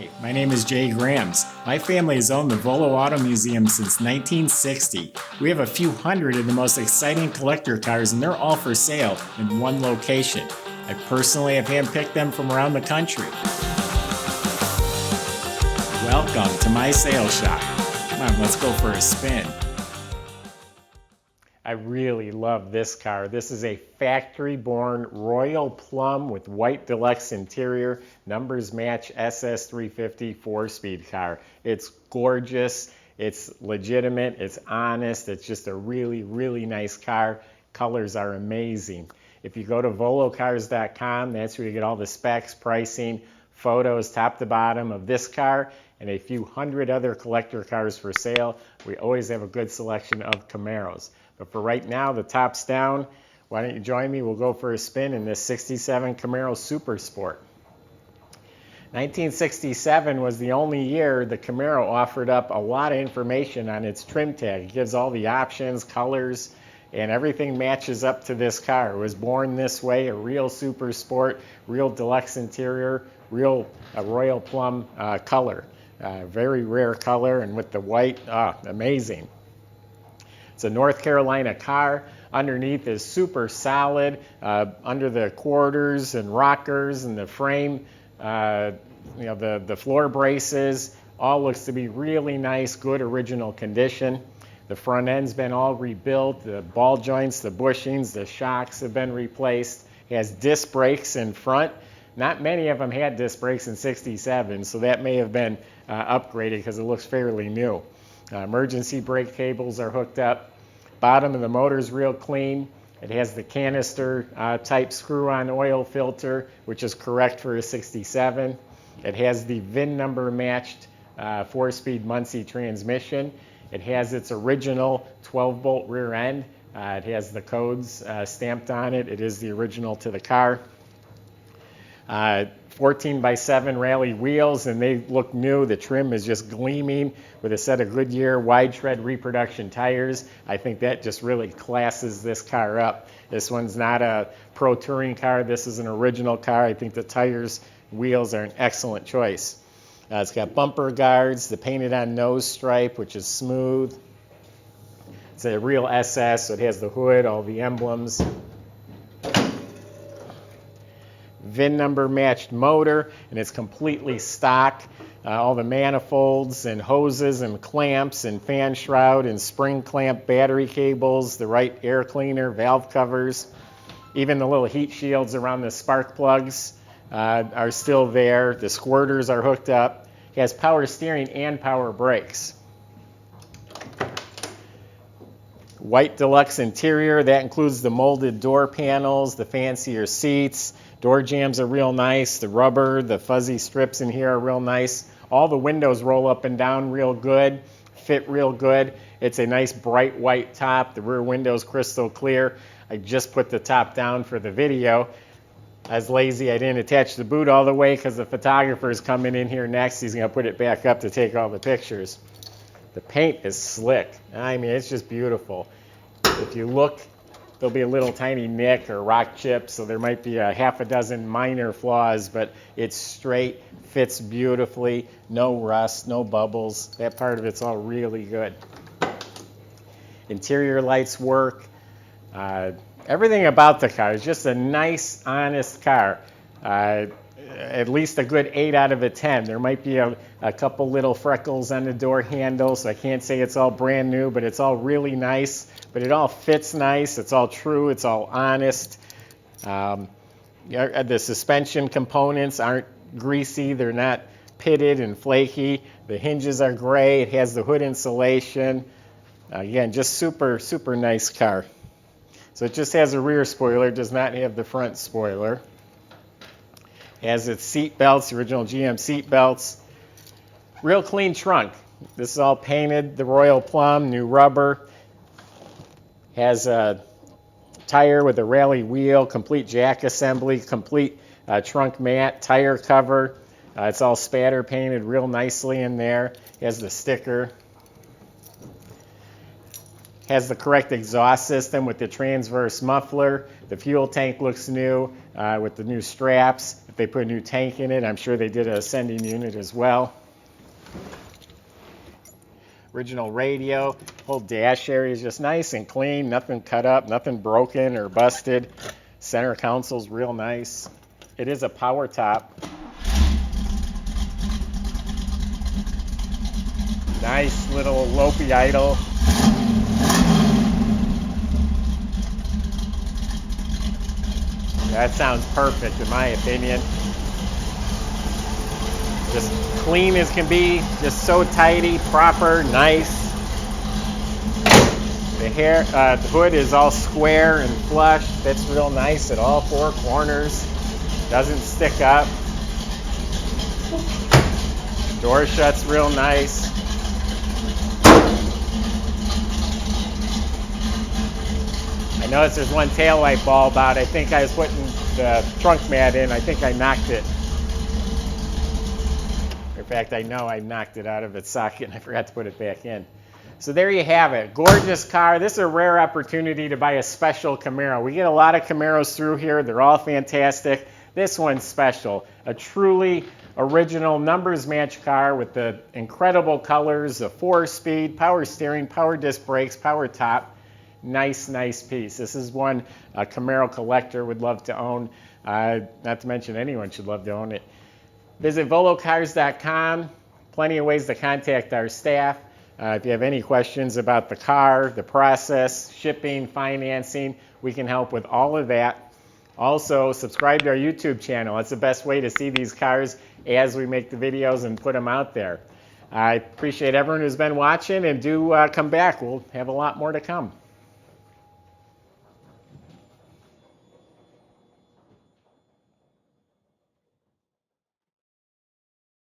Hi, my name is Jay Grams. My family has owned the Volo Auto Museum since 1960. We have a few hundred of the most exciting collector cars, and they're all for sale in one location. I personally have handpicked them from around the country. Welcome to my sales shop. Come on, let's go for a spin. I really love this car. This is a factory-born Royal Plum with white deluxe interior. Numbers match SS350 4-speed car. It's gorgeous, it's legitimate, it's honest, it's just a really, really nice car. Colors are amazing. If you go to volocars.com, that's where you get all the specs, pricing, photos, top to bottom of this car and a few hundred other collector cars for sale. We always have a good selection of Camaros. But for right now, the top's down. Why don't you join me? We'll go for a spin in this 67 Camaro Super Sport. 1967 was the only year the Camaro offered up a lot of information on its trim tag. It gives all the options, colors, and everything matches up to this car. It was born this way, a real Super Sport, real deluxe interior, real Royal Plum color. Very rare color, and with the white, amazing. It's a North Carolina car. Underneath is super solid. Under the quarters and rockers and the frame, the floor braces, all looks to be really nice, good original condition. The front end's been all rebuilt. The ball joints, the bushings, the shocks have been replaced. It has disc brakes in front. Not many of them had disc brakes in '67, so that may have been upgraded because it looks fairly new. Emergency brake cables are hooked up. Bottom of the motor is real clean. It has the canister type screw-on oil filter, which is correct for a '67. It has the VIN number matched 4-speed Muncie transmission. It has its original 12-bolt rear end. It has the codes stamped on it. It is the original to the car. 14x7 rally wheels, and they look new. The trim is just gleaming with a set of Goodyear Wide Tread reproduction tires. I think that just really classes this car up. This one's not a pro touring car. This is an original car. I think the tires, wheels are an excellent choice. It's got bumper guards, the painted on nose stripe, which is smooth. It's a real SS, so it has the hood, all the emblems. VIN number matched motor, and it's completely stock. All the manifolds and hoses and clamps and fan shroud and spring clamp battery cables, the right air cleaner, valve covers, even the little heat shields around the spark plugs are still there. The squirters are hooked up. It has power steering and power brakes. White deluxe interior, that includes the molded door panels, the fancier seats. Door jambs are real nice. The rubber, the fuzzy strips in here are real nice. All the windows roll up and down real good, fit real good. It's a nice bright white top. The rear window's crystal clear. I just put the top down for the video. I was lazy, I didn't attach the boot all the way because the photographer's coming in here next. He's gonna put it back up to take all the pictures. The paint is slick. I mean, it's just beautiful. If you look, there'll be a little tiny nick or rock chip, so there might be a half a dozen minor flaws, but it's straight, fits beautifully, no rust, no bubbles. That part of it's all really good. Interior lights work. Everything about the car is just a nice, honest car. At least a good 8 out of a 10. There might be a couple little freckles on the door handle, so I can't say it's all brand new, but it's all really nice. But it all fits nice. It's all true. It's all honest. The suspension components aren't greasy. They're not pitted and flaky. The hinges are gray. It has the hood insulation. Again, just super, super nice car. So it just has a rear spoiler. It does not have the front spoiler. Has its seat belts, original GM seat belts. Real clean trunk. This is all painted, the Royal Plum, new rubber. Has a tire with a rally wheel, complete jack assembly, complete trunk mat, tire cover. It's all spatter painted real nicely in there. Has the sticker. Has the correct exhaust system with the transverse muffler. The fuel tank looks new with the new straps. If they put a new tank in it, I'm sure they did an ascending unit as well. Original radio. Whole dash area is just nice and clean. Nothing cut up, nothing broken or busted. Center console's real nice. It is a power top. Nice little lopey idle. That sounds perfect in my opinion. Just clean as can be, just so tidy, proper, nice. The hood is all square and flush, fits real nice at all four corners, doesn't stick up. Door shuts real nice. I noticed there's one tail light bulb out. I think I was putting the trunk mat in. I think I knocked it. In fact, I know I knocked it out of its socket and I forgot to put it back in. So there you have it. Gorgeous car. This is a rare opportunity to buy a special Camaro. We get a lot of Camaros through here. They're all fantastic. This one's special. A truly original numbers match car with the incredible colors, the 4-speed, power steering, power disc brakes, power top. Nice, nice piece. This is one a Camaro collector would love to own. Not to mention anyone should love to own it. Visit volocars.com. Plenty of ways to contact our staff. If you have any questions about the car, the process, shipping, financing, we can help with all of that. Also, subscribe to our YouTube channel. That's the best way to see these cars as we make the videos and put them out there. I appreciate everyone who's been watching, and do come back. We'll have a lot more to come.